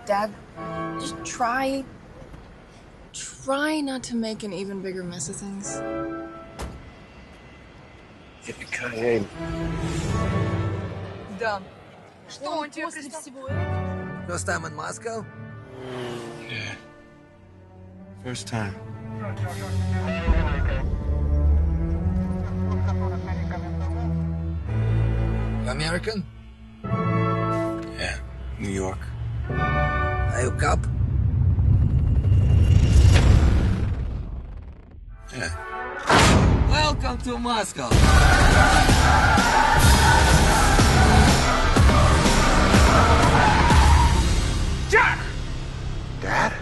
Dad, just try not to make an even bigger mess of things. Yippee-ki-yay. Да. Что он после всего этого? First time in Moscow? Yeah. First time. You American? Yeah. New York. Are you cop? Yeah. Welcome to Moscow. Jack! Dad?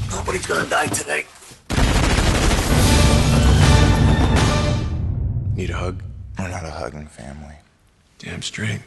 Nobody's gonna die today. Need a hug? We're not a hugging family. Damn straight.